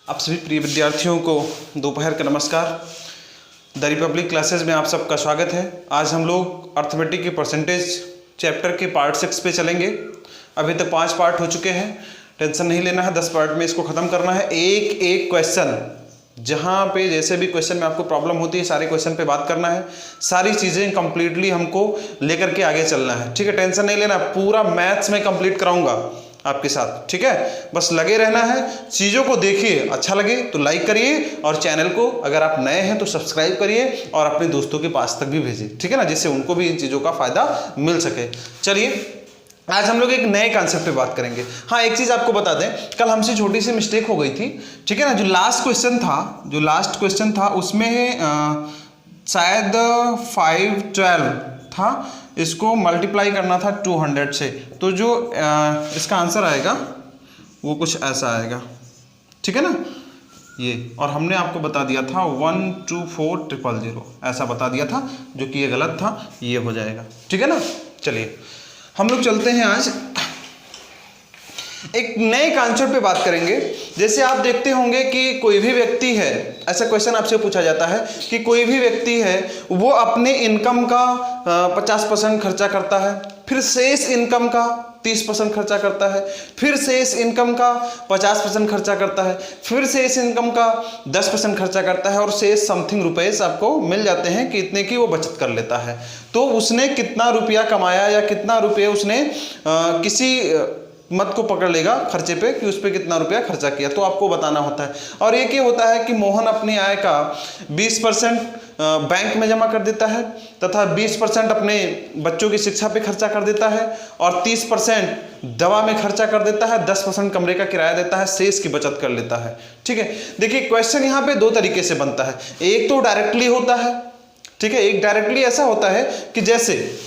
आप सभी प्रिय विद्यार्थियों को दोपहर का नमस्कार। द रिपब्लिक क्लासेस में आप सबका स्वागत है। आज हम लोग अर्थमेटिक के परसेंटेज चैप्टर के पार्ट 6 पे चलेंगे। अभी तक 5 पार्ट हो चुके हैं, टेंशन नहीं लेना है, 10 पार्ट में इसको ख़त्म करना है। एक एक क्वेश्चन, जहाँ पे जैसे भी क्वेश्चन में आपको प्रॉब्लम होती है सारे क्वेश्चन पे बात करना है, सारी चीज़ें कंप्लीटली हमको लेकर के आगे चलना है। ठीक है, टेंशन नहीं लेना, पूरा मैथ्स में कंप्लीट कराऊंगा आपके साथ। ठीक है, बस लगे रहना है, चीज़ों को देखिए, अच्छा लगे तो लाइक करिए और चैनल को अगर आप नए हैं तो सब्सक्राइब करिए और अपने दोस्तों के पास तक भी भेजिए। ठीक है ना, जिससे उनको भी इन चीज़ों का फायदा मिल सके। चलिए आज हम लोग एक नए कॉन्सेप्ट पे बात करेंगे। हाँ, एक चीज़ आपको बता दें, कल हमसे छोटी सी मिस्टेक हो गई थी। ठीक है ना, जो लास्ट क्वेश्चन था उसमें शायद 512 था, इसको मल्टीप्लाई करना था 200 से, तो जो इसका आंसर आएगा वो कुछ ऐसा आएगा। ठीक है ना, ये, और हमने आपको बता दिया था 124000 ऐसा बता दिया था, जो कि ये गलत था, ये हो जाएगा। ठीक है ना, चलिए हम लोग चलते हैं। आज एक नए कॉन्सेप्ट पे बात करेंगे। जैसे आप देखते होंगे कि कोई भी व्यक्ति है, ऐसा क्वेश्चन आपसे पूछा जाता है कि कोई भी व्यक्ति है वो अपने इनकम का 50% खर्चा करता है, फिर शेष इनकम का 30% खर्चा करता है, फिर शेष इनकम का 50% खर्चा करता है, फिर शेष इनकम का 10% खर्चा करता है, और शेष समथिंग रुपये आपको मिल जाते हैं कि इतने की वो बचत कर लेता है। तो उसने कितना रुपया कमाया या कितना रुपये उसने किसी मत को पकड़ लेगा खर्चे पे कि उस पर कितना रुपया खर्चा किया, तो आपको बताना होता है। और एक ये होता है कि मोहन अपनी आय का 20% बैंक में जमा कर देता है, तथा 20% अपने बच्चों की शिक्षा पे खर्चा कर देता है, और 30% दवा में खर्चा कर देता है, 10% कमरे का किराया देता है, शेष की बचत कर लेता है। ठीक है, देखिए क्वेश्चन यहाँ पे 2 तरीके से बनता है। एक तो डायरेक्टली होता है, ठीक है, एक डायरेक्टली ऐसा होता है कि जैसे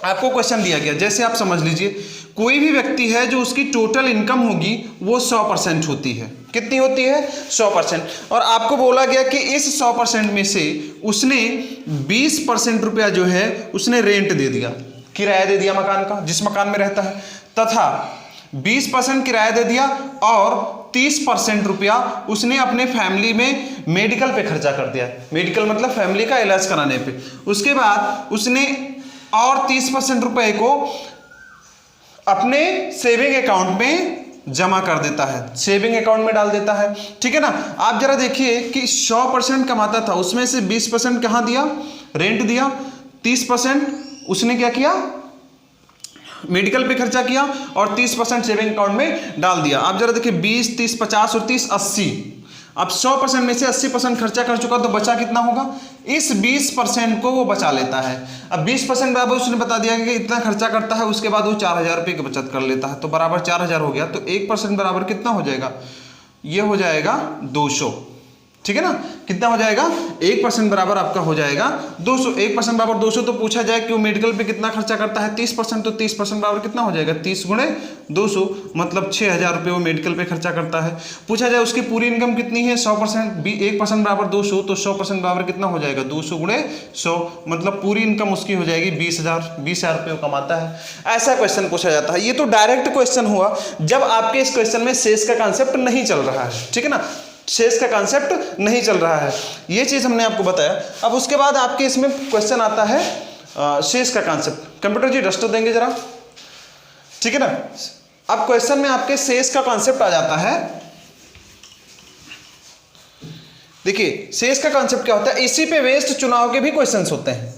आपको क्वेश्चन दिया गया, जैसे आप समझ लीजिए कोई भी व्यक्ति है जो उसकी टोटल इनकम होगी वो 100% होती है। कितनी होती है? 100%। और आपको बोला गया कि इस 100% में से उसने 20% रुपया जो है उसने रेंट दे दिया, किराया दे दिया मकान का, जिस मकान में रहता है, तथा 20% किराया दे दिया और 30% रुपया उसने अपने फैमिली में मेडिकल पे खर्चा कर दिया। मेडिकल मतलब फैमिली का इलाज कराने पे। उसके बाद उसने और 30% रुपए को अपने सेविंग अकाउंट में जमा कर देता है, सेविंग अकाउंट में डाल देता है। ठीक है ना, आप जरा देखिए कि 100% कमाता था, उसमें से 20% कहाँ दिया? रेंट दिया, 30% उसने क्या किया? मेडिकल पे खर्चा किया, और 30% सेविंग अकाउंट में डाल दिया। आप जरा देखिए 20, 30, 50 और 30, 80। अब 100% में से 80% खर्चा कर चुका, तो बचा कितना होगा? इस 20% को वो बचा लेता है। अब 20% बराबर उसने बता दिया कि इतना खर्चा करता है, उसके बाद वो 4000 रुपये की बचत कर लेता है, तो बराबर 4000 हो गया। तो 1% बराबर कितना हो जाएगा? ये हो जाएगा 200। ठीक है ना, कितना हो जाएगा? 1% बराबर आपका हो जाएगा 200। 1% बराबर 200। तो पूछा जाए कि वो मेडिकल पे कितना खर्चा करता है? 30%। तो 30% बराबर कितना हो जाएगा? 30 गुणे 200, मतलब 6000 रुपये वो मेडिकल पे खर्चा करता है। पूछा जाए उसकी पूरी इनकम कितनी है? 100%। 1% बराबर 200, तो 100% बराबर कितना हो जाएगा? 200 गुणे 100, मतलब पूरी इनकम उसकी हो जाएगी 20,000 रुपये कमाता है। ऐसा क्वेश्चन पूछा जाता है। ये तो डायरेक्ट क्वेश्चन हुआ जब आपके इस क्वेश्चन में शेष का कॉन्सेप्ट नहीं चल रहा है। ठीक है ना, शेष का कॉन्सेप्ट नहीं चल रहा है, ये चीज हमने आपको बताया। अब उसके बाद आपके इसमें क्वेश्चन आता है शेष का कॉन्सेप्ट। कंप्यूटर जी डस्टर देंगे जरा, ठीक है ना। अब क्वेश्चन में आपके शेष का कॉन्सेप्ट आ जाता है। देखिए शेष का कॉन्सेप्ट क्या होता है, इसी पे बेस्ड चुनाव के भी क्वेश्चंस होते हैं।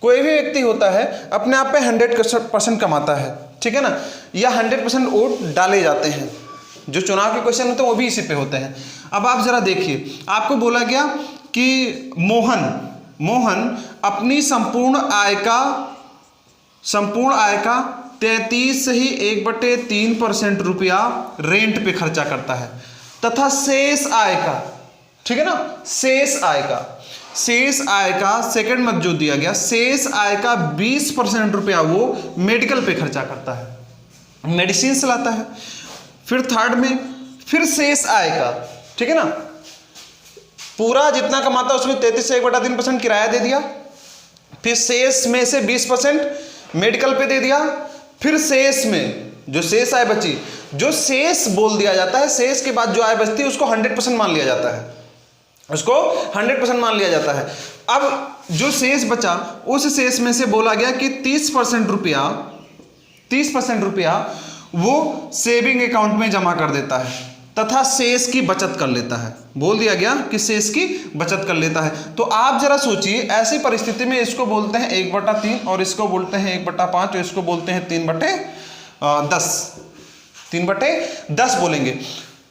कोई भी व्यक्ति होता है अपने आप पे 100% कमाता है, ठीक है ना, या 100% वोट डाले जाते हैं। जो चुनाव के क्वेश्चन होते हैं वो भी इसी पे होते हैं। अब आप जरा देखिए, आपको बोला गया कि मोहन अपनी संपूर्ण आय का 33.3% रुपया रेंट पे खर्चा करता है, तथा शेष आय का, ठीक है ना, शेष आय का सेकंड मत जो दिया गया, शेष आय का 20% रुपया वो मेडिकल पे खर्चा करता है, मेडिसिन से लाता है। फिर थर्ड में फिर शेष आय का, ठीक है ना, पूरा जितना कमाता है उसमें 33 से 1/3% किराया दे दिया, फिर शेष में से 20% मेडिकल पे दे दिया, फिर शेष में जो शेष आय बची जो शेष बोल दिया जाता है, शेष के बाद जो आय बचती है उसको 100% मान लिया जाता है, उसको 100% मान लिया जाता है। अब जो शेष बचा उस शेष में से बोला गया कि 30% रुपया वो सेविंग अकाउंट में जमा कर देता है तथा शेष की बचत कर लेता है। बोल दिया गया कि शेष की बचत कर लेता है। तो आप जरा सोचिए, ऐसी परिस्थिति में इसको बोलते हैं 1/3 और इसको बोलते हैं 1/5 और इसको बोलते हैं 3/10, 3/10 बोलेंगे।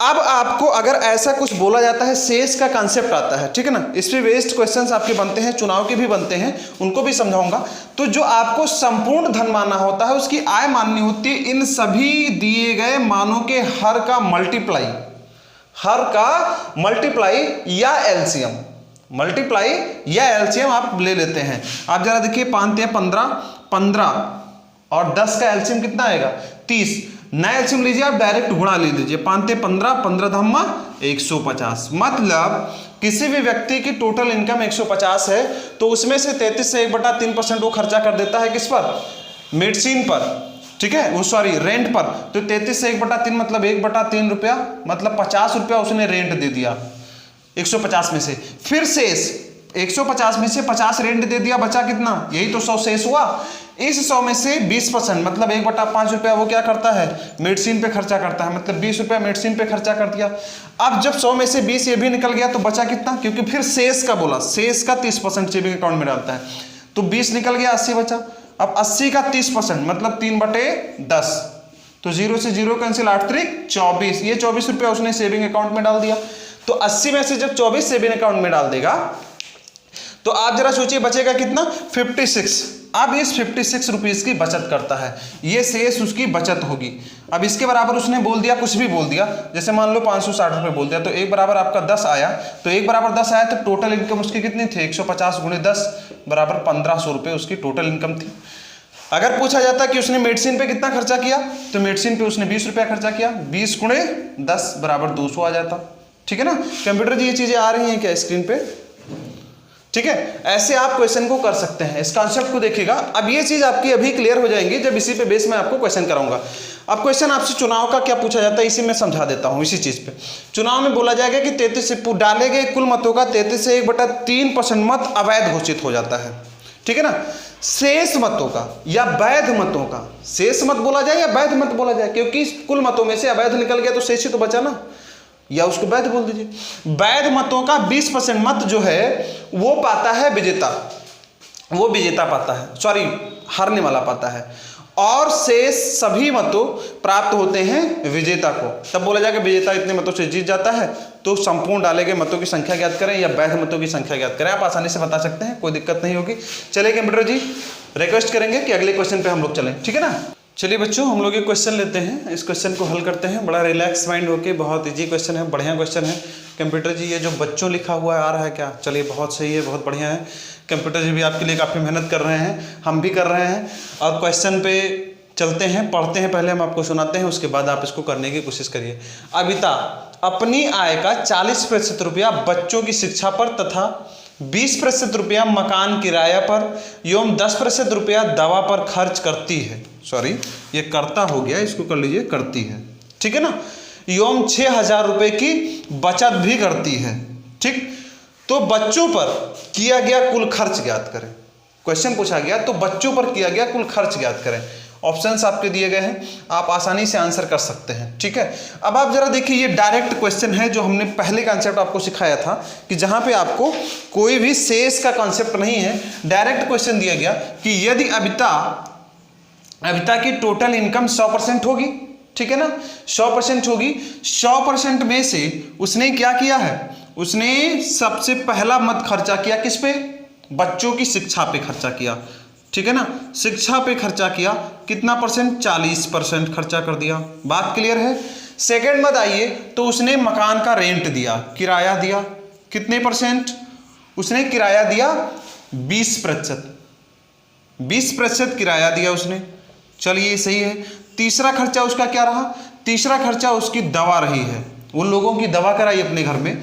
अब आपको अगर ऐसा कुछ बोला जाता है, शेष का कंसेप्ट आता है, ठीक है ना, इस पे बेस्ड क्वेश्चंस आपके बनते हैं, चुनाव के भी बनते हैं, उनको भी समझाऊंगा। तो जो आपको संपूर्ण धन मानना होता है, उसकी आय माननी होती है इन सभी दिए गए मानों के हर का मल्टीप्लाई या एलसीएम, आप ले लेते हैं। आप जरा देखिए, 15 और 10 का एलसीएम कितना आएगा? 30। नया एलसीएम लीजिए, आप डायरेक्ट गुणा ले लीजिए, 5 15, 15 धम्मा 150। मतलब किसी भी व्यक्ति की टोटल इनकम 150 है तो उसमें से 33 से 1/3% वो खर्चा कर देता है किस पर? मेडिसिन पर, ठीक है, वो सॉरी रेंट पर। तो 33 से 1/3 मतलब 1/3 रुपया, मतलब 50 रुपया उसने रेंट दे दिया 150 में से। फिर शेष 150 में से 50 रेंट दे दिया, बचा कितना? यही तो 100 शेष हुआ। इस 100 में से 20% मतलब 1/5 रुपया वो क्या करता है? मेडिसिन पे खर्चा करता है, मतलब 20 रुपया मेडिसिन पे खर्चा कर दिया। अब जब 100 में से 20 ये भी निकल गया तो बचा कितना? क्योंकि फिर शेष का बोला, शेष का 30% सेविंग अकाउंट में डालता है, तो 20 निकल गया, 80 बचा। अब 80 का 30% मतलब 3/10, तो 0 से 0 कैंसिल, 8 त्रिक 24, ये 24 रुपया उसने सेविंग अकाउंट में डाल दिया। तो 80 में से जब 24 सेविंग अकाउंट में डाल देगा तो आप जरा सोचिए बचेगा कितना? 56। अब इस 56 रुपीज की बचत करता है, ये शेष उसकी बचत होगी। अब इसके बराबर उसने बोल दिया, कुछ भी बोल दिया, जैसे मान लो 560 रुपये बोल दिया, तो 1 बराबर आपका 10 आया, तो 1 बराबर 10 आया तो टोटल इनकम उसकी कितनी थी? 150 × 10 बराबर 1500 रुपये उसकी टोटल इनकम थी। अगर पूछा जाता कि उसने मेडिसिन पे कितना खर्चा किया, तो मेडिसिन पे उसने 20 रुपया खर्चा किया, 20 × 10 बराबर 200 आ जाता। ठीक है ना कंप्यूटर जी, ये चीजें आ रही हैं क्या स्क्रीन पे? ठीक है, ऐसे आप क्वेश्चन को कर सकते हैं, इस कॉन्सेप्ट को देखिएगा। अब ये चीज आपकी अभी क्लियर हो जाएंगी जब इसी पे बेस में आपको क्वेश्चन कराऊंगा। अब क्वेश्चन आपसे चुनाव का क्या पूछा जाता है, इसी में समझा देता हूं। इसी चीज पे चुनाव में बोला जाएगा कि 33 से डाले गए कुल मतों का 33 से 1/3% मत अवैध घोषित हो जाता है। ठीक है ना, शेष मतों का या वैध मतों का, शेष मत बोला जाए या वैध मत बोला जाए, क्योंकि कुल मतों में से अवैध निकल गया तो शेष ही तो बचा ना, या उसको वैध बोल दीजिए। वैध मतों का 20% मत जो है वो पाता है विजेता, वो विजेता पाता है, सॉरी हारने वाला पाता है, और शेष सभी मतों प्राप्त होते हैं विजेता को। तब बोला जाएगा विजेता इतने मतों से जीत जाता है। तो संपूर्ण डाले गए मतों की संख्या ज्ञात करें या वैध मतों की संख्या ज्ञात करें, आप आसानी से बता सकते हैं, कोई दिक्कत नहीं होगी। चलिए कंप्यूटर जी, रिक्वेस्ट करेंगे कि अगले क्वेश्चन पे हम लोग चलें, ठीक है ना। चलिए बच्चों, हम लोग ये क्वेश्चन लेते हैं, इस क्वेश्चन को हल करते हैं, बड़ा रिलैक्स माइंड होके। बहुत इजी क्वेश्चन है, बढ़िया क्वेश्चन है। कंप्यूटर जी, ये जो बच्चों लिखा हुआ आ रहा है क्या? चलिए बहुत सही है, बहुत बढ़िया है। कंप्यूटर जी भी आपके लिए काफ़ी मेहनत कर रहे हैं, हम भी कर रहे हैं। और क्वेश्चन पे चलते हैं, पढ़ते हैं, पहले हम आपको सुनाते हैं, उसके बाद आप इसको करने की कोशिश करिए। अबिता अपनी आय का 40% रुपया बच्चों की शिक्षा पर तथा 20% रुपया मकान किराया पर एवं 10% रुपया दवा पर खर्च करती है। सॉरी, ये करता हो गया, इसको कर लीजिए करती है, ठीक है ना। एवं 6000 रुपये की बचत भी करती है। ठीक, तो बच्चों पर किया गया कुल खर्च ज्ञात करें। क्वेश्चन पूछा गया तो बच्चों पर किया गया कुल खर्च ज्ञात करें। ऑप्शंस आपके दिए गए हैं, आप आसानी से आंसर कर सकते हैं। ठीक है, अब आप जरा देखिए, ये डायरेक्ट क्वेश्चन है जो हमने पहले कॉन्सेप्ट आपको सिखाया था कि जहां पे आपको कोई भी शेष का कॉन्सेप्ट नहीं है, डायरेक्ट क्वेश्चन दिया गया कि यदि अबिता की टोटल इनकम 100% होगी, ठीक है ना, 100% होगी, 100% में से उसने क्या किया है, उसने सबसे पहला मत खर्चा किया किस पे? बच्चों की शिक्षा पे खर्चा किया। ठीक है ना, शिक्षा पे खर्चा किया, कितना परसेंट? 40% खर्चा कर दिया। बात क्लियर है। सेकंड मत आइए तो उसने मकान का रेंट दिया, किराया दिया, कितने परसेंट? उसने किराया दिया 20%, 20% किराया दिया उसने। चलिए सही है। तीसरा खर्चा उसका क्या रहा? तीसरा खर्चा उसकी दवा रही है, उन लोगों की दवा कराई अपने घर में,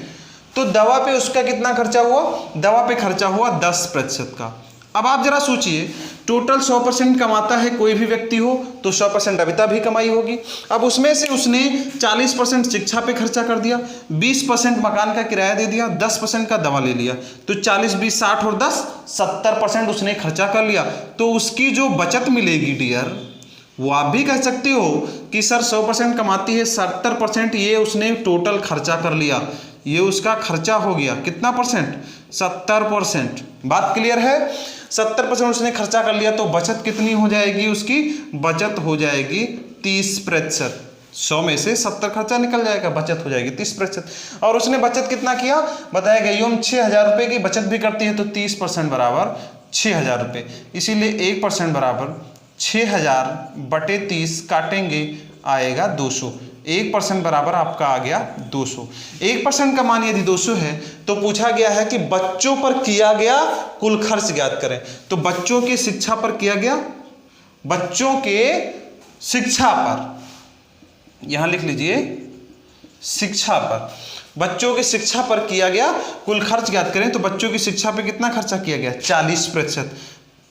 तो दवा पे उसका कितना खर्चा हुआ? दवा पे खर्चा हुआ 10% का। अब आप जरा सोचिए, टोटल 100% कमाता है कोई भी व्यक्ति हो तो 100% अभी भी कमाई होगी। अब उसमें से उसने 40% शिक्षा पे खर्चा कर दिया, 20% मकान का किराया दे दिया, 10% का दवा ले लिया, तो 40 20 60 और 10 70% उसने खर्चा कर लिया। तो उसकी जो बचत मिलेगी डियर, वो आप भी कह सकते हो कि सर 100% कमाती है, 70% ये उसने टोटल खर्चा कर लिया, ये उसका खर्चा हो गया कितना परसेंट? 70%। बात क्लियर है? 70% उसने खर्चा कर लिया तो बचत कितनी हो जाएगी उसकी? बचत हो जाएगी 30%। 100 में से 70 खर्चा निकल जाएगा, बचत हो जाएगी 30%। और उसने बचत कितना किया बताया गया, यूं 6,000 रुपये की बचत भी करती है तो 30% बराबर 6,000 रुपये। इसीलिए 1% बराबर 6,000 बटे 30 काटेंगे आएगा 200। 1% बराबर आपका आ गया 200। 1% का मान यदि 200 है तो पूछा गया है कि बच्चों पर किया गया कुल खर्च ज्ञात करें। तो बच्चों की शिक्षा पर किया गया, बच्चों के शिक्षा पर, यहां लिख लीजिए शिक्षा पर, बच्चों की शिक्षा पर किया गया कुल खर्च ज्ञात करें। तो बच्चों की शिक्षा पर कितना खर्चा किया गया? 40%।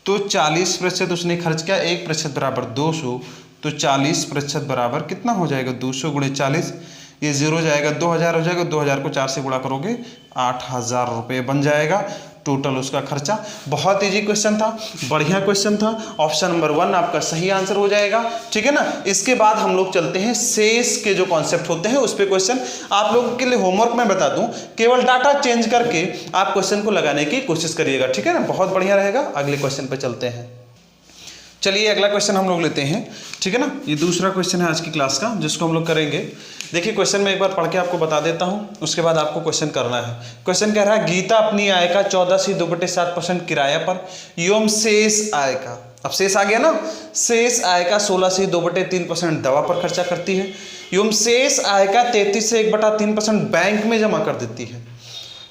तो 40% उसने खर्च किया, 1% बराबर 200, तो 40% बराबर कितना हो जाएगा? 200 गुणे 40, ये 0 जाएगा, 2000 हो जाएगा, 2000 को 4 से गुणा करोगे 8,000 रुपये बन जाएगा टोटल उसका खर्चा। बहुत इजी क्वेश्चन था, बढ़िया क्वेश्चन था। ऑप्शन नंबर 1 आपका सही आंसर हो जाएगा, ठीक है ना। इसके बाद हम लोग चलते हैं शेष के जो कॉन्सेप्ट होते हैं उस पर क्वेश्चन। आप लोगों के लिए होमवर्क मैं बता दूं, केवल डाटा चेंज करके आप क्वेश्चन को लगाने की कोशिश करिएगा, ठीक है ना, बहुत बढ़िया रहेगा। अगले क्वेश्चन पर चलते हैं। चलिए अगला क्वेश्चन हम लोग लेते हैं, ठीक है ना। ये दूसरा क्वेश्चन है आज की क्लास का जिसको हम लोग करेंगे। देखिए क्वेश्चन मैं एक बार पढ़ के आपको बता देता हूँ, उसके बाद आपको क्वेश्चन करना है। क्वेश्चन कह रहा है गीता अपनी आय का 14/2/7% किराया पर एवं शेष आय का, अब शेष आ गया ना, शेष आय का 16/2/3% दवा पर खर्चा करती है एवं शेष आय का 33/1/3% बैंक में जमा कर देती है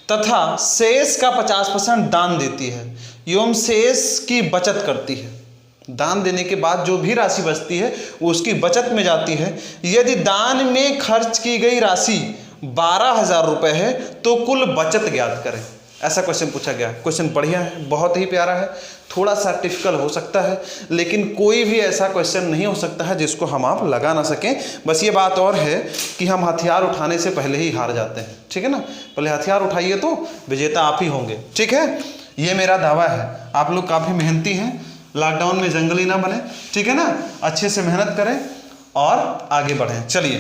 तथा शेष का 50% दान देती है एवं शेष की बचत करती है। दान देने के बाद जो भी राशि बचती है वो उसकी बचत में जाती है। यदि दान में खर्च की गई राशि 12,000 रुपये है तो कुल बचत ज्ञात करें। ऐसा क्वेश्चन पूछा गया। क्वेश्चन बढ़िया है, बहुत ही प्यारा है, थोड़ा सा टिपिकल हो सकता है, लेकिन कोई भी ऐसा क्वेश्चन नहीं हो सकता है जिसको हम आप लगा ना सकें। बस ये बात और है कि हम हथियार उठाने से पहले ही हार जाते हैं, ठीक है ना। पहले हथियार उठाइए तो विजेता आप ही होंगे, ठीक है। ये मेरा दावा है। आप लोग काफ़ी मेहनती हैं, लॉकडाउन में जंगली ना बने, ठीक है ना, अच्छे से मेहनत करें और आगे बढ़ें। चलिए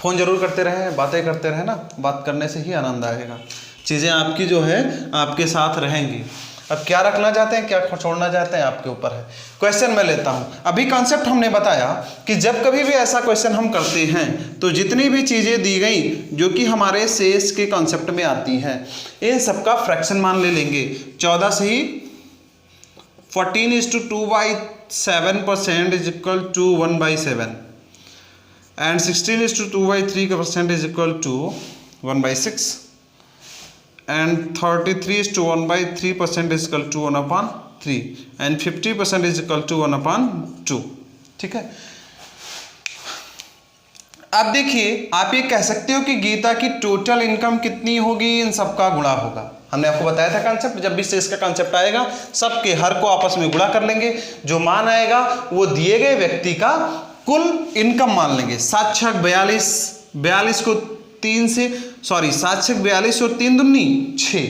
फ़ोन जरूर करते रहें, बातें करते रहें ना, बात करने से ही आनंद आएगा, चीज़ें आपकी जो है आपके साथ रहेंगी। अब क्या रखना चाहते हैं, क्या छोड़ना चाहते हैं, आपके ऊपर है। क्वेश्चन मैं लेता हूं। अभी कॉन्सेप्ट हमने बताया कि जब कभी भी ऐसा क्वेश्चन हम करते हैं तो जितनी भी चीज़ें दी गई जो कि हमारे शेष के कॉन्सेप्ट में आती हैं, इन सबका फ्रैक्शन मान ले लेंगे। 14 से ही 14:2/7% is equal to 1/7 and 16:2/3% is equal to 1/6 and 33:1/3% is equal to 1/3 and 50% is equal to 1/2, ठीक है। अब देखिए आप ये कह सकते हो कि गीता की टोटल इनकम कितनी होगी, इन सबका गुणा होगा। हमने आपको बताया था कॉन्सेप्ट, जब भी शेष का कॉन्सेप्ट आएगा सबके हर को आपस में गुणा कर लेंगे, जो मान आएगा वो दिए गए व्यक्ति का कुल इनकम मान लेंगे। 7 छक 42 को 3 से 7 छक 42 और 3 दूनी 6,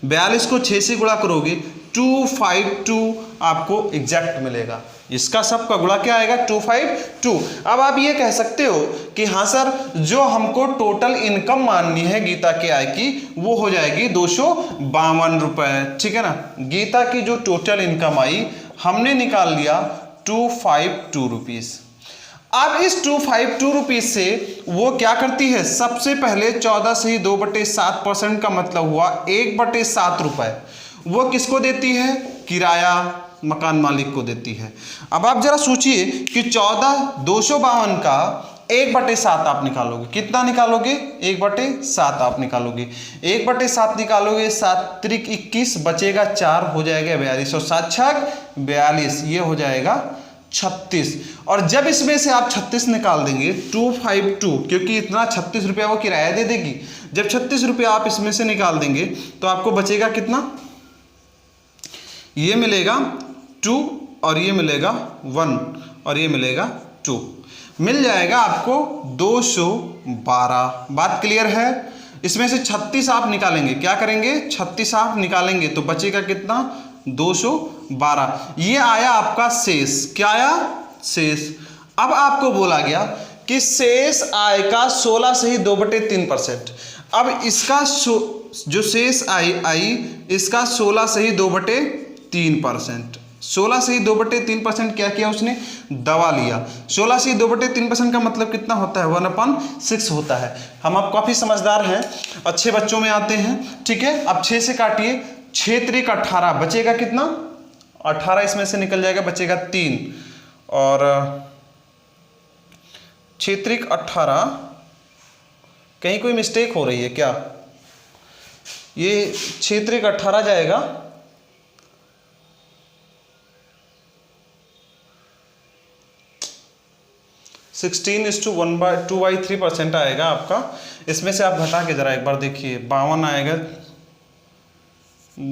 42 को 6 से गुणा करोगे 252 आपको एग्जैक्ट मिलेगा। इसका सब का गुणा क्या आएगा? 252। अब आप ये कह सकते हो कि हाँ सर, जो हमको टोटल इनकम माननी है गीता के आय की वो हो जाएगी 252 रुपए, ठीक है ना। गीता की जो टोटल इनकम आई हमने निकाल लिया 252 रुपीज। अब इस 252 रुपीज से वो क्या करती है, सबसे पहले 14 से ही 2/7% का मतलब हुआ 1/7 रुपए वो किसको देती है? किराया मकान मालिक को देती है। अब आप जरा सोचिए कि 252 का 1/7 आप निकालोगे, कितना निकालोगे? 1/7 आप निकालोगे, 1/7 निकालोगे, 7 त्रिक 21 बचेगा 4 हो जाएगा 42 और 7 छक 42 ये हो जाएगा 36। और जब इसमें से आप 36 निकाल देंगे 252, क्योंकि इतना 36 रुपया वो किराया दे देगी, जब 36 रुपया आप इसमें से निकाल देंगे तो आपको बचेगा कितना? ये मिलेगा 2 और ये मिलेगा 1 और ये मिलेगा 2, मिल जाएगा आपको 212। बात क्लियर है? इसमें से 36 आप निकालेंगे, क्या करेंगे 36 आप निकालेंगे तो बचेगा कितना 212। ये आया आपका शेष। क्या आया? शेष। अब आपको बोला गया कि शेष आय का 16 से ही 2/3%। अब इसका जो शेष आय आई इसका 16 से ही 2/3%। 16 से ही 2/3% क्या किया उसने? दवा लिया। 16 से ही 2/3% का मतलब कितना होता है? 1/6 होता है। हम आप काफ़ी समझदार हैं, अच्छे बच्चों में आते हैं। ठीक है, अब 6 से काटिए, 6 त्रिक 18, बचेगा कितना? 18 इसमें से निकल जाएगा, बचेगा 3 और 6 त्रिक 18। कहीं कोई मिस्टेक हो रही है क्या? ये 6 त्रिक 18 जाएगा, 16:1/2/3% आएगा आपका। इसमें से आप घटा के जरा एक बार देखिए, 52 आएगा।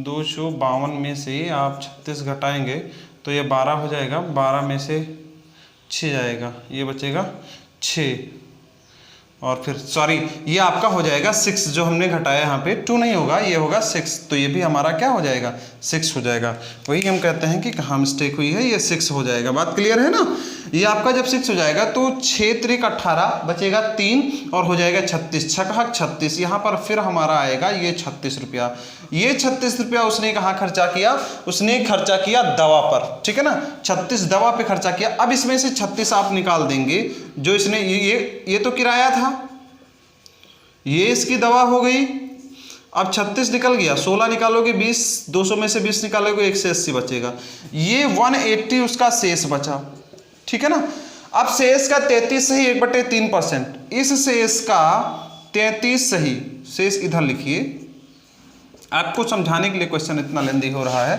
252 में से आप 36 घटाएंगे तो ये 12 हो जाएगा। 12 में से 6 जाएगा, ये बचेगा 6 और फिर सॉरी ये आपका हो जाएगा 6। जो हमने घटाया यहाँ पे 2 नहीं होगा, ये होगा 6, तो ये भी हमारा क्या हो जाएगा? 6 हो जाएगा। वही हम कहते हैं कि कहाँ मिस्टेक हुई है, ये 6 हो जाएगा। बात क्लियर है ना? ये आपका जब 6 हो जाएगा तो 6 त्रिक 18 बचेगा 3 और हो जाएगा 36, 6 36। यहाँ पर फिर हमारा आएगा ये 36 रुपया। ये 36 रुपया उसने कहाँ खर्चा किया? उसने खर्चा किया दवा पर। ठीक है ना, 36 दवा पे खर्चा किया। अब इसमें से 36 आप निकाल देंगे, जो इसने ये तो किराया था, ये इसकी दवा हो गई। अब 36 निकल गया, 16 निकालोगे 20, 200 में से 20 निकालोगे 180 बचेगा। ये 180 उसका शेष बचा। ठीक है ना, अब शेष का 33 सही 1/3%। इस शेष का 33 सही, शेष इधर लिखिए, आपको समझाने के लिए क्वेश्चन इतना लेंदी हो रहा है।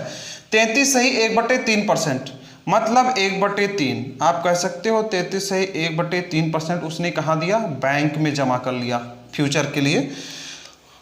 33 सही 1/3% मतलब 1/3। आप कह सकते हो 33 सही 1/3% उसने कहाँ दिया? बैंक में जमा कर लिया फ्यूचर के लिए।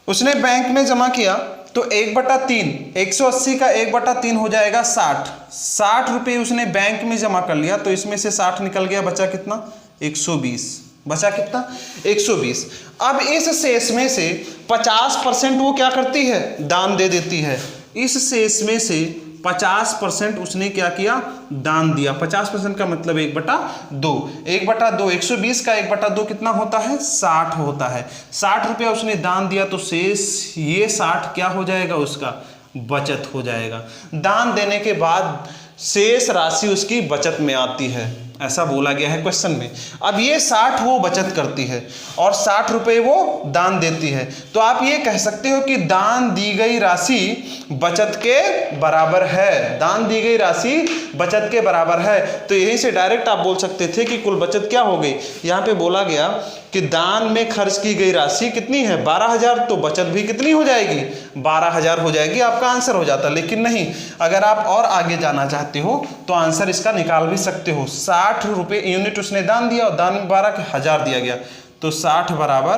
उसने बैंक में जमा किया तो 1/3, 180 का 1/3 हो जाएगा 60। 60 रुपये उसने बैंक में जमा कर लिया तो इसमें से 60 निकल गया, बचा कितना? 120। बचा कितना? 120। अब इस शेष में से 50% वो क्या करती है? दान दे देती है। इस शेष में से 50% उसने क्या किया? दान दिया। 50% का मतलब 1/2। 1/2, 120 का 1/2 कितना होता है? 60 होता है। 60 रुपया उसने दान दिया तो शेष ये 60 क्या हो जाएगा? उसका बचत हो जाएगा। दान देने के बाद शेष राशि उसकी बचत में आती है, ऐसा बोला गया है क्वेश्चन में। अब ये 60 वो बचत करती है और 60 रुपये वो दान देती है। तो आप ये कह सकते हो कि दान दी गई राशि बचत के बराबर है। दान दी गई राशि बचत के बराबर है। तो यहीं से डायरेक्ट आप बोल सकते थे कि कुल बचत क्या हो गई। यहाँ पे बोला गया कि दान में खर्च की गई राशि कितनी है? 12,000, तो बचत भी कितनी हो जाएगी? 12,000 हो जाएगी। आपका आंसर हो जाता। लेकिन नहीं, अगर आप और आगे जाना चाहते हो तो आंसर इसका निकाल भी सकते हो। 60 रुपये यूनिट उसने दान दिया और दान में 12,000 दिया गया, तो 60 बराबर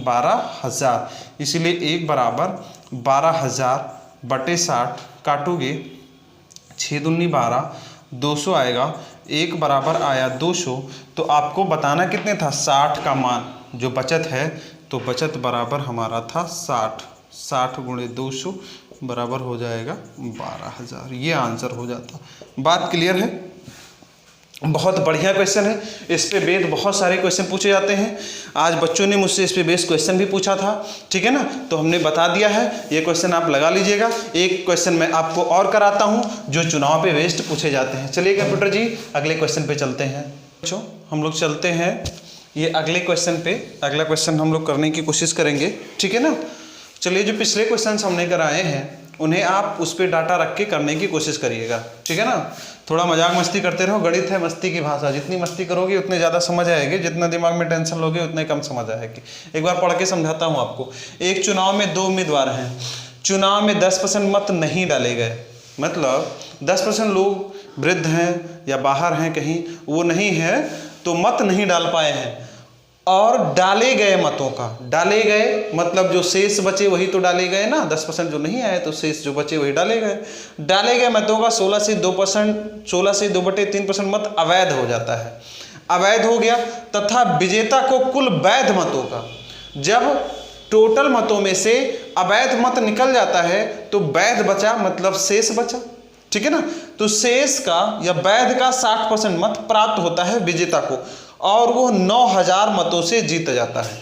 12,000। इसीलिए 1 बराबर 12,000 बटे 60 काटोगे 6 दूनी 12, 200 आएगा। 1 बराबर आया 200। तो आपको बताना कितने था? 60 का मान जो बचत है, तो बचत बराबर हमारा था 60। 60 गुणे 200 बराबर हो जाएगा 12,000। ये आंसर हो जाता। बात क्लियर है? बहुत बढ़िया क्वेश्चन है। इस पे बेस्ड बहुत सारे क्वेश्चन पूछे जाते हैं। आज बच्चों ने मुझसे इस पे बेस्ड क्वेश्चन भी पूछा था। ठीक है ना, तो हमने बता दिया है। ये क्वेश्चन आप लगा लीजिएगा। एक क्वेश्चन मैं आपको और कराता हूँ जो चुनाव पे बेस्ड पूछे जाते हैं। चलिए कंप्यूटर जी अगले क्वेश्चन पे चलते हैं। बच्चों हम लोग चलते हैं ये अगले क्वेश्चन पे। अगला क्वेश्चन हम लोग करने की कोशिश करेंगे। ठीक है ना, चलिए जो पिछले क्वेश्चन हमने कराए हैं उन्हें आप उस पर डाटा रख के करने की कोशिश करिएगा। ठीक है ना, थोड़ा मजाक मस्ती करते रहो। गणित है मस्ती की भाषा, जितनी मस्ती करोगे उतने ज़्यादा समझ आएगी, जितना दिमाग में टेंशन लोगे उतने कम समझ आएगी। एक बार पढ़ के समझाता हूँ आपको। एक चुनाव में 2 उम्मीदवार हैं। चुनाव में 10% मत नहीं डाले गए, मतलब 10% लोग वृद्ध हैं या बाहर हैं कहीं, वो नहीं है तो मत नहीं डाल पाए हैं। और डाले गए मतों का, डाले गए मतलब जो शेष बचे वही तो डाले गए ना, 10% जो नहीं आए तो शेष जो बचे वही डाले गए। डाले गए मतों का 16 से 2%, 16 से 2/3% मत अवैध हो जाता है, अवैध हो गया। तथा विजेता को कुल वैध मतों का, जब टोटल मतों में से अवैध मत निकल जाता है तो वैध बचा मतलब शेष बचा, ठीक है ना। तो शेष का या वैध का 60% मत प्राप्त होता है विजेता को और वो 9000 मतों से जीत जाता है,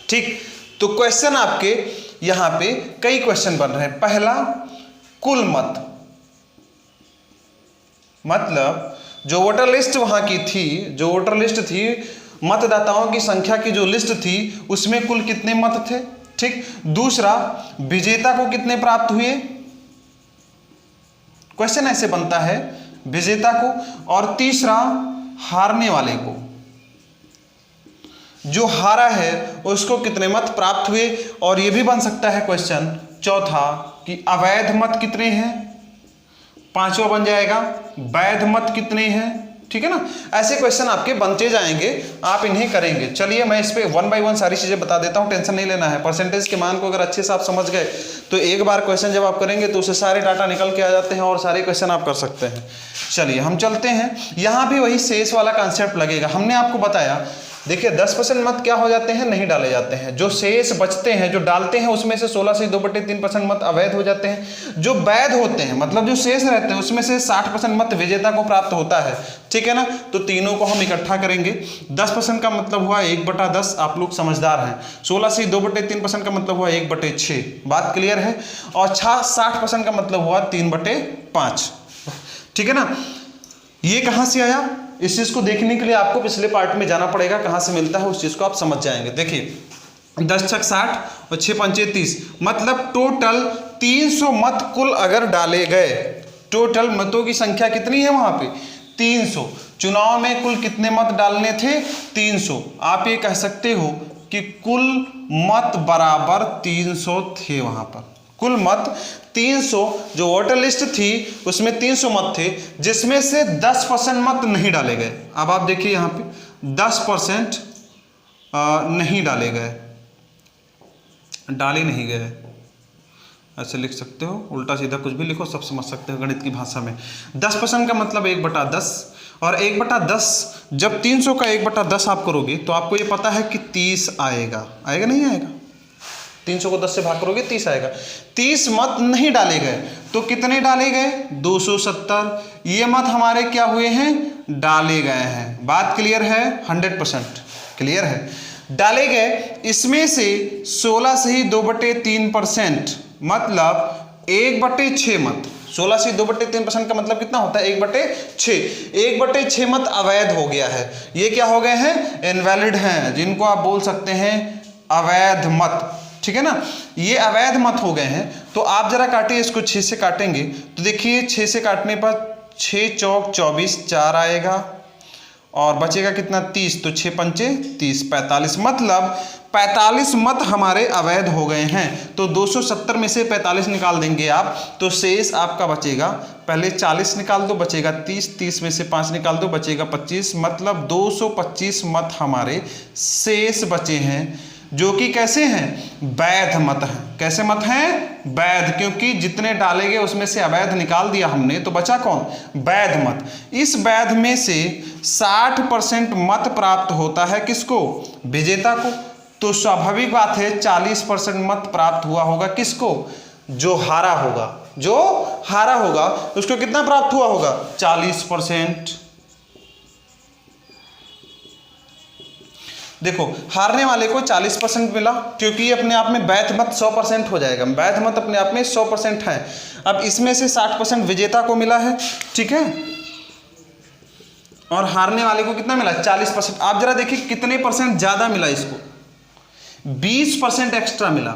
ठीक। तो क्वेश्चन आपके यहां पे कई क्वेश्चन बन रहे हैं। पहला, कुल मत, मतलब जो वोटर लिस्ट वहां की थी, जो वोटर लिस्ट थी, मतदाताओं की संख्या की जो लिस्ट थी उसमें कुल कितने मत थे, ठीक। दूसरा, विजेता को कितने प्राप्त हुए, क्वेश्चन ऐसे बनता है, विजेता को। और तीसरा, हारने वाले को, जो हारा है उसको कितने मत प्राप्त हुए। और यह भी बन सकता है क्वेश्चन चौथा कि अवैध मत कितने हैं, पांचवा बन जाएगा वैध मत कितने हैं, ठीक है ना। ऐसे क्वेश्चन आपके बनते जाएंगे, आप इन्हें करेंगे। चलिए मैं इस पे 1 बाय 1 सारी चीजें बता देता हूं, टेंशन नहीं लेना है। परसेंटेज के मान को अगर अच्छे से आप समझ गए तो एक बार क्वेश्चन जब आप करेंगे तो उससे सारे डाटा निकल के आ जाते हैं और सारे क्वेश्चन आप कर सकते हैं। चलिए हम चलते हैं, यहां भी वही शेष वाला कॉन्सेप्ट लगेगा। हमने आपको बताया, देखिए 10% मत क्या हो जाते हैं, नहीं डाले जाते हैं। जो शेष बचते हैं, जो डालते हैं, उसमें से 16 से 2/3% मत अवैध हो जाते हैं। जो वैध होते हैं मतलब जो शेष रहते हैं उसमें से 60% मत विजेता को प्राप्त होता है, ठीक है ना। तो तीनों को हम इकट्ठा करेंगे। 10% का मतलब हुआ 1/10, आप लोग समझदार हैं। 16 से 2/3% का मतलब हुआ 1/6, बात क्लियर है। और 60% का मतलब हुआ 3/5, ठीक है ना। ये कहां से आया, इस चीज को देखने के लिए आपको पिछले पार्ट में जाना पड़ेगा, कहां से मिलता है उस चीज को आप समझ जाएंगे। देखिए 10 छक 60 और 6 पंचे 30, मतलब टोटल 300 मत कुल अगर डाले गए, टोटल मतों की संख्या कितनी है वहां पे 300। चुनाव में कुल कितने मत डालने थे 300। आप ये कह सकते हो कि कुल मत बराबर 300 थे वहां पर। कुल मत 300, जो वोटर लिस्ट थी उसमें 300 मत थे, जिसमें से 10% मत नहीं डाले गए। अब आप देखिए यहाँ पे 10% नहीं डाले गए, डाले नहीं गए, ऐसे लिख सकते हो, उल्टा सीधा कुछ भी लिखो, सब समझ सकते हो गणित की भाषा में। 10% का मतलब 1/10, और 1/10 जब 300 का 1/10 आप करोगे तो आपको ये पता है कि 30 आएगा, आएगा नहीं आएगा। 300 को 10 से भाग करोगे 30 आएगा। 30 मत नहीं डाले गए तो कितने डाले गए 270। ये मत हमारे क्या हुए हैं, डाले गए हैं। बात क्लियर है, 100% क्लियर है, डाले गए। इसमें से 16 से ही 2/3%, मतलब 1/6 मत। 16 से 2/3% का मतलब कितना होता है 1/6। 1/6 मत अवैध हो गया है। ये क्या हो गए हैं, इनवैलिड हैं, जिनको आप बोल सकते हैं अवैध मत, ठीक है ना। ये अवैध मत हो गए हैं। तो आप जरा काटिए इसको, 6 से काटेंगे तो देखिए 6 से काटने पर 6 चौक 24, 4 आएगा और बचेगा कितना 30, तो 6 पंचे 30, 45, मतलब 45 मत हमारे अवैध हो गए हैं। तो 270 में से 45 निकाल देंगे आप, तो शेष आपका बचेगा, पहले 40 निकाल दो बचेगा 30, 30 में से 5 निकाल दो बचेगा 25, मतलब 225 मत हमारे शेष बचे हैं, जो कि कैसे हैं, वैध मत हैं। कैसे मत हैं, वैध, क्योंकि जितने डाले गए उसमें से अवैध निकाल दिया हमने, तो बचा कौन, वैध मत। इस वैध में से 60% मत प्राप्त होता है किसको, विजेता को। तो स्वाभाविक बात है 40% मत प्राप्त हुआ होगा किसको, जो हारा होगा। जो हारा होगा उसको कितना प्राप्त हुआ होगा, 40%। देखो हारने वाले को 40% मिला, क्योंकि ये अपने आप में वैध मत 100% हो जाएगा। वैध मत अपने आप में 100% है। अब इसमें से 60% विजेता को मिला है, ठीक है, और हारने वाले को कितना मिला 40%। आप जरा देखिए कितने परसेंट ज्यादा मिला, इसको 20% एक्स्ट्रा मिला,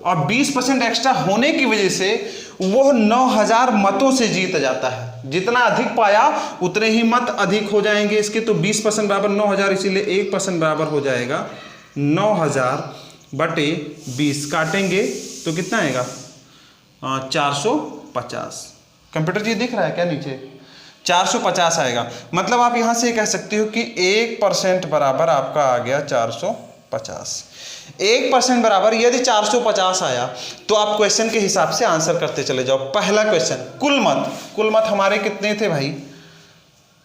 और 20% एक्स्ट्रा होने की वजह से वो 9000 मतों से जीत जाता है। जितना अधिक पाया उतने ही मत अधिक हो जाएंगे इसके, तो 20% बराबर 9000, इसीलिए 1% बराबर हो जाएगा 9000/20। काटेंगे तो कितना आएगा 450। कंप्यूटर जी दिख रहा है क्या नीचे, 450 आएगा। मतलब आप यहाँ से कह सकते हो कि 1% बराबर आपका आ गया 450। 1% बराबर यदि 450 आया तो आप क्वेश्चन के हिसाब से आंसर करते चले जाओ। पहला क्वेश्चन कुल मत हमारे कितने थे भाई,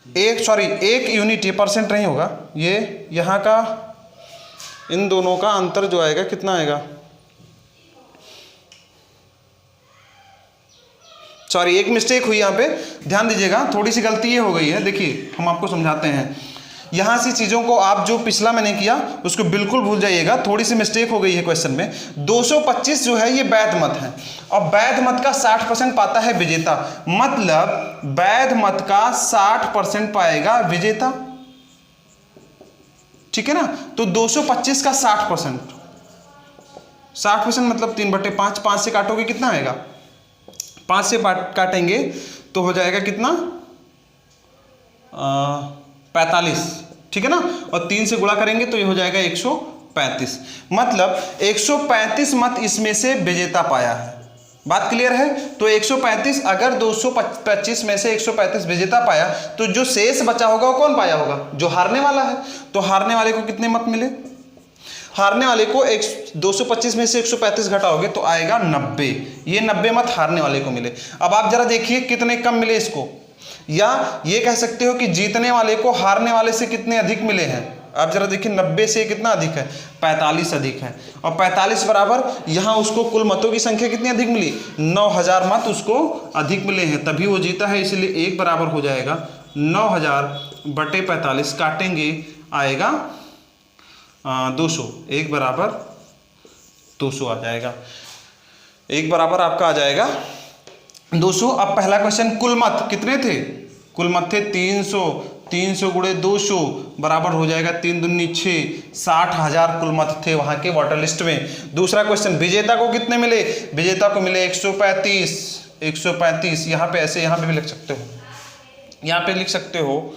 एक यूनिट, ये परसेंट नहीं होगा, ये यहाँ का इन दोनों का अंतर जो आएगा कितना आएगा, सॉरी एक मिस्टेक हुई यहाँ पे, ध्यान दीजिएगा, थोड़ी सी गलती ये हो गई है। देखिए हम आपको समझाते हैं, यहाँ से चीज़ों को आप जो पिछला मैंने किया उसको बिल्कुल भूल जाइएगा, थोड़ी सी मिस्टेक हो गई है क्वेश्चन में। 225 जो है ये वैध मत है और वैध मत का 60% पाता है विजेता, मतलब वैध मत का 60% पाएगा विजेता, ठीक है ना। तो 225 का 60% मतलब 3/5, 5 से काटोगे कितना आएगा, 5 से काटेंगे तो हो जाएगा कितना 45, ठीक है ना, और 3 से गुणा करेंगे तो ये हो जाएगा 135, मतलब 135 मत इसमें से विजेता पाया है। बात क्लियर है। तो 135, अगर 225 में से 135 विजेता पाया तो जो शेष बचा होगा वो कौन पाया होगा, जो हारने वाला है। तो हारने वाले को कितने मत मिले, हारने वाले को 225 में से 135 घटाओगे तो आएगा 90, ये 90 मत हारने वाले को मिले। अब आप जरा देखिए कितने कम मिले इसको, या ये कह सकते हो कि जीतने वाले को हारने वाले से कितने अधिक मिले हैं। आप जरा देखिए 90 से कितना अधिक है, 45 अधिक है, और 45 बराबर यहाँ उसको कुल मतों की संख्या कितनी अधिक मिली, 9000 मत उसको अधिक मिले हैं, तभी वो जीता है। इसलिए 1 बराबर हो जाएगा 9000/45, काटेंगे आएगा 200, 1 बराबर 200 आ जाएगा, 1 बराबर आपका आ जाएगा 200। अब पहला क्वेश्चन, कुल मत कितने थे, कुल मत थे 300 गुणे 200 बराबर हो जाएगा 3 दूनी 6, 60,000 कुल मत थे वहाँ के वोटर लिस्ट में। दूसरा क्वेश्चन, विजेता को कितने मिले, विजेता को मिले 135, यहाँ पे ऐसे यहाँ पे भी लिख सकते हो, यहाँ पे लिख सकते हो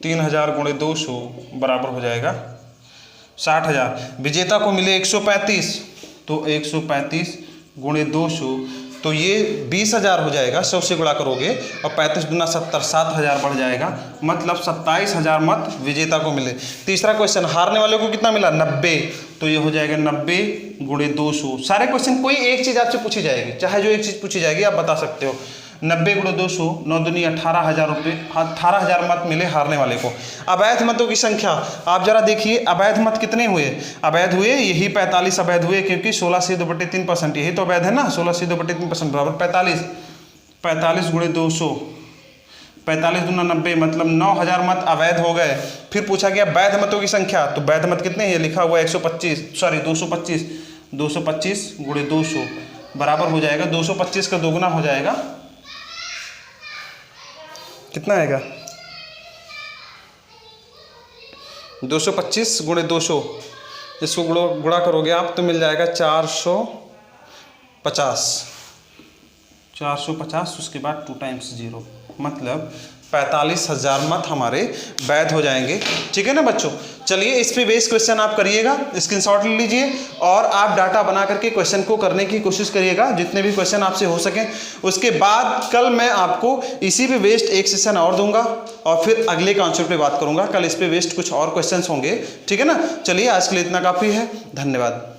3000 गुणे 200 बराबर हो जाएगा 60,000। विजेता को मिले 135, तो 135 गुणे 200 तो ये 20,000 हो जाएगा, 100 से गुणा करोगे और 35 दूना 70, 7,000 बढ़ जाएगा, मतलब 27,000 मत विजेता को मिले। तीसरा क्वेश्चन, हारने वाले को कितना मिला, 90, तो ये हो जाएगा 90 गुणे 200। सारे क्वेश्चन कोई एक चीज़ आपसे पूछी जाएगी, चाहे जो एक चीज़ पूछी जाएगी आप बता सकते हो। 90 गुणे 200, 9 दूनी 18,000 रुपये, 18,000 मत मिले हारने वाले को। अवैध मतों की संख्या आप जरा देखिए, अवैध मत कितने हुए, अवैध हुए यही 45 अवैध हुए, क्योंकि 16 से 2/3% यही तो अवैध है ना, 16 से 2/3% बराबर 45 गुणे 200, 45 दूना 90, मतलब 9,000 मत अवैध हो गए। फिर पूछा गया वैध मतों की संख्या, तो वैध मत कितने हैं, लिखा हुआ है 225 गुणे 200 बराबर हो जाएगा 225 का दोगुना हो जाएगा, कितना आएगा 225 गुणे 200, इसको गुणा करोगे आप तो मिल जाएगा 450, उसके बाद 2 टाइम्स 0, मतलब 45,000 मत हमारे वैध हो जाएंगे, ठीक है ना बच्चों। चलिए इस पे बेस क्वेश्चन आप करिएगा, स्क्रीनशॉट ले लीजिए और आप डाटा बना करके क्वेश्चन को करने की कोशिश करिएगा, जितने भी क्वेश्चन आपसे हो सकें। उसके बाद कल मैं आपको इसी पे बेस्ड एक सेशन और दूंगा और फिर अगले कॉन्सेप्ट पे बात करूंगा। कल इस पे बेस्ड कुछ और क्वेश्चंस होंगे, ठीक है ना। चलिए आज के लिए इतना काफ़ी है, धन्यवाद।